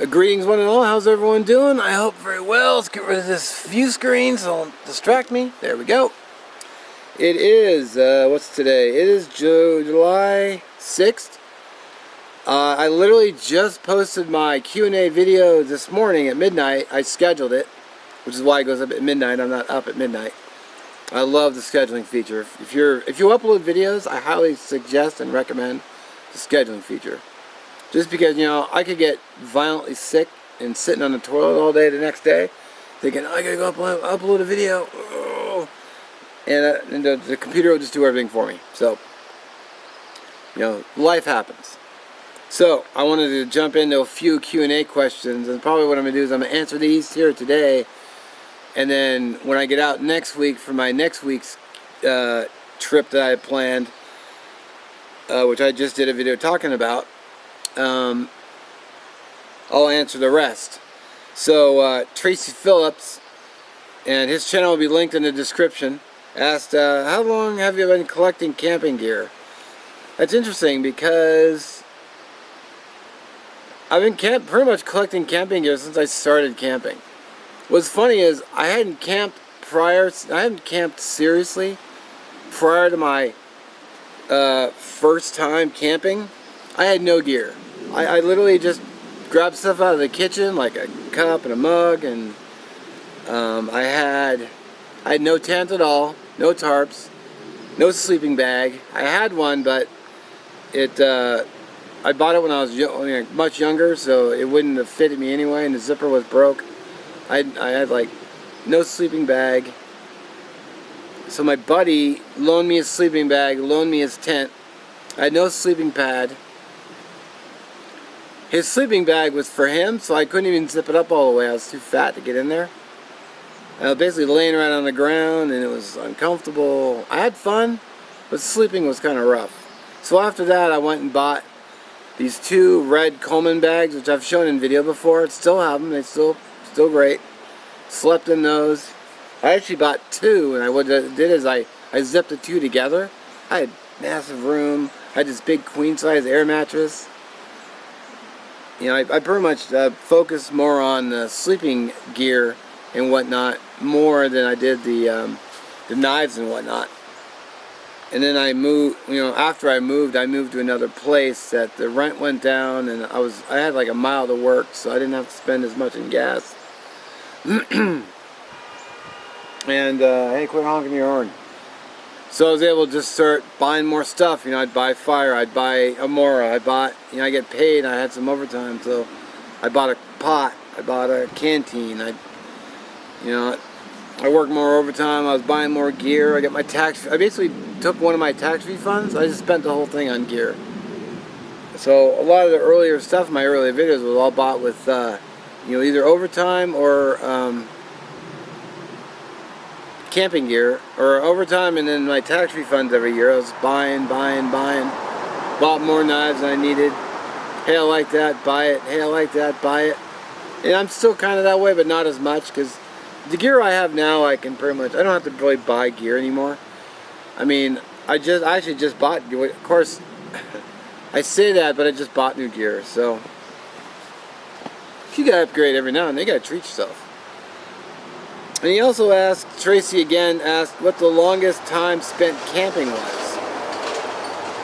Greetings one and all, how's everyone doing? I hope very well. Let's get rid of this view screen so it won't distract me. There we go. It is, what's today? It is July 6th. I literally just posted my Q&A video this morning at midnight. I scheduled it, which is why it goes up at midnight. I'm not up at midnight. I love the scheduling feature. If you upload videos, I highly suggest and recommend the scheduling feature. Just because, you know, I could get violently sick and sitting on the toilet all day the next day, thinking, oh, I gotta go upload a video. Oh. And the computer will just do everything for me. So, you know, life happens. So, I wanted to jump into a few Q&A questions, and probably what I'm gonna do is I'm gonna answer these here today, and then when I get out next week for my next week's trip that I had planned, which I just did a video talking about, I'll answer the rest. So Tracy Phillips, and his channel will be linked in the description, asked, how long have you been collecting camping gear? That's interesting because I've been pretty much collecting camping gear since I started camping. What's funny is I hadn't camped seriously prior to my first time camping. I had no gear. I literally just grabbed stuff out of the kitchen, like a cup and a mug, and I had no tent at all, no tarps, no sleeping bag. I had one, but I bought it when I was much younger, so it wouldn't have fitted me anyway, and the zipper was broke. I had like no sleeping bag. So my buddy loaned me his sleeping bag, loaned me his tent. I had no sleeping pad. His sleeping bag was for him, so I couldn't even zip it up all the way. I was too fat to get in there. I was basically laying right on the ground, and it was uncomfortable. I had fun, but sleeping was kind of rough. So after that, I went and bought these two red Coleman bags, which I've shown in video before. I still have them. They're still great. Slept in those. I actually bought two, and what I did is I zipped the two together. I had massive room. I had this big queen-size air mattress. You know, I pretty much focused more on the sleeping gear and whatnot more than I did the knives and whatnot. And then I moved. You know, after I moved to another place that the rent went down, and I had like a mile to work, so I didn't have to spend as much in gas. And hey, quit honking your horn. So I was able to just start buying more stuff. You know, I'd buy fire, I'd buy Amora, I get paid, I had some overtime, so I bought a pot, I bought a canteen, I worked more overtime, I was buying more gear, I basically took one of my tax refunds, I just spent the whole thing on gear. So a lot of the earlier stuff, my earlier videos, was all bought with, either overtime or, camping gear, or overtime, and then my tax refunds every year. I was buying, bought more knives than I needed. Hey, I like that, buy it. Hey, I like that, buy it. And I'm still kind of that way, but not as much, because the gear I have now, I don't have to really buy gear anymore. I mean, I actually just bought, of course, I say that, but I just bought new gear, so you gotta upgrade every now and then, you gotta treat yourself. And he also Tracy asked what the longest time spent camping was.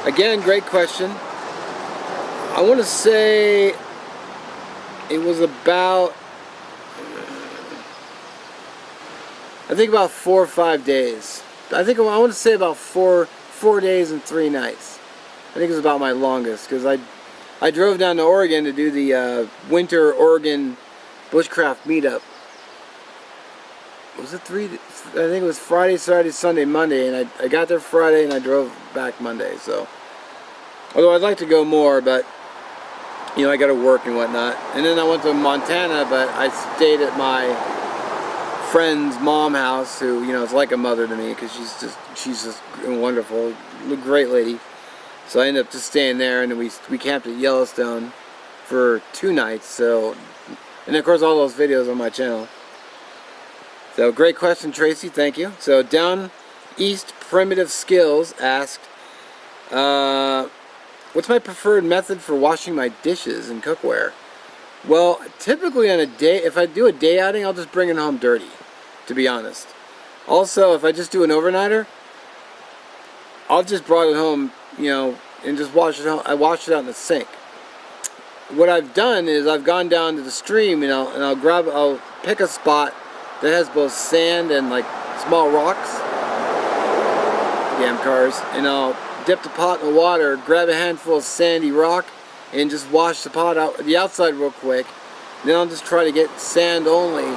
Again, great question. I want to say it was about, I think about 4 or 5 days. I want to say about four days and 3 nights. I think it was about my longest, because I drove down to Oregon to do the winter Oregon bushcraft meetup. Was it I think it was Friday, Saturday, Sunday, Monday, and I got there Friday and I drove back Monday. So, although I'd like to go more, but I got to work and whatnot. And then I went to Montana, but I stayed at my friend's mom house, who is like a mother to me, because she's just wonderful, great lady. So I ended up just staying there, and then we camped at Yellowstone for 2 nights. So, and of course all those videos on my channel. So, great question, Tracy. Thank you. So, Down East Primitive Skills asked, what's my preferred method for washing my dishes and cookware? Well, typically on a day, if I do a day outing, I'll just bring it home dirty, to be honest. Also, if I just do an overnighter, I'll just brought it home, you know, and just wash it out. I wash it out in the sink. What I've done is I've gone down to the stream, you know, and I'll pick a spot that has both sand and like small rocks, damn cars, and I'll dip the pot in the water, grab a handful of sandy rock, and just wash the pot out, the outside real quick. Then I'll just try to get sand only,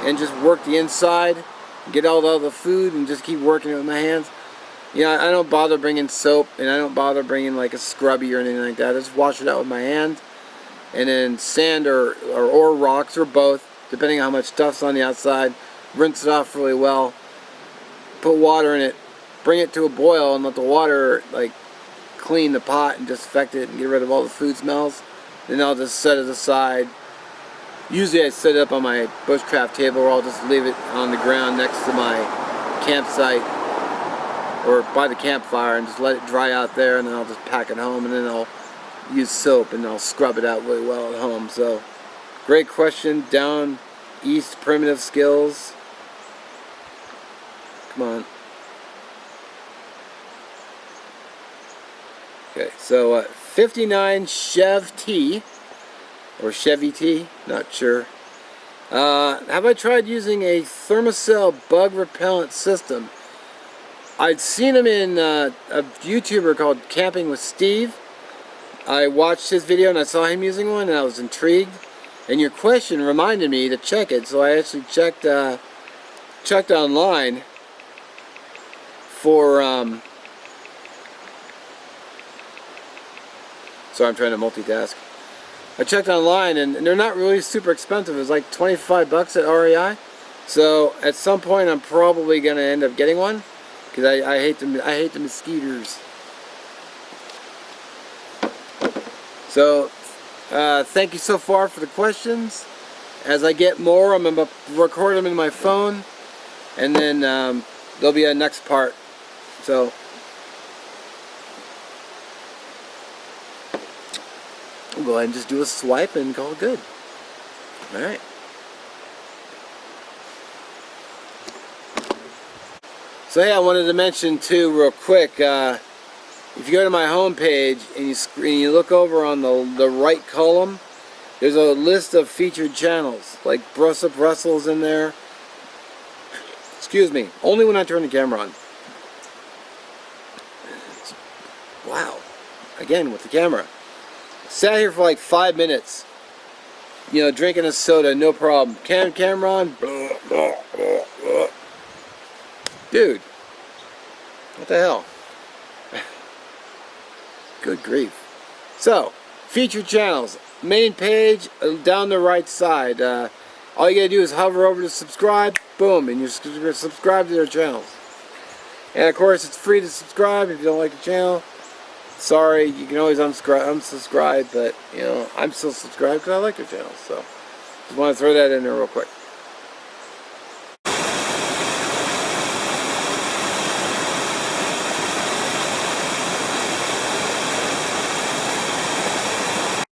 and just work the inside, get all the food, and just keep working it with my hands. You know, I don't bother bringing soap, and I don't bother bringing like a scrubby or anything like that. I just wash it out with my hand. And then sand or rocks or both, depending on how much stuff's on the outside. Rinse it off really well. Put water in it. Bring it to a boil and let the water like clean the pot and disinfect it and get rid of all the food smells. Then I'll just set it aside. Usually I set it up on my bushcraft table, or I'll just leave it on the ground next to my campsite or by the campfire and just let it dry out there, and then I'll just pack it home, and then I'll use soap and I'll scrub it out really well at home. So great question. Down east primitive skills. Come on. Okay, so 59 Chev T or Chevy T, not sure. Have I tried using a Thermacell bug repellent system? I'd seen him in a YouTuber called Camping with Steve. I watched his video and I saw him using one and I was intrigued. And your question reminded me to check it, so I actually checked online for sorry, I'm trying to multitask. I checked online and they're not really super expensive. It was like 25 bucks at REI. So at some point I'm probably gonna end up getting one because I hate the mosquitoes. So, thank you so far for the questions. As I get more, I'm going to record them in my phone, and then there'll be a next part. So, we'll go ahead and just do a swipe and call it good. Alright. So, yeah, I wanted to mention too, real quick, if you go to my home page and you look over on the right column, there's a list of featured channels, like Brussels in there. Excuse me, only when I turn the camera on. Wow, again with the camera. Sat here for like 5 minutes, you know, drinking a soda, no problem. Camera on, dude, what the hell? Good grief. So, featured channels. Main page, down the right side. All you gotta do is hover over to subscribe, boom, and you're subscribed to their channels. And of course, it's free to subscribe if you don't like the channel. Sorry, you can always unsubscribe, but, you know, I'm still subscribed because I like their channel. So, just want to throw that in there real quick.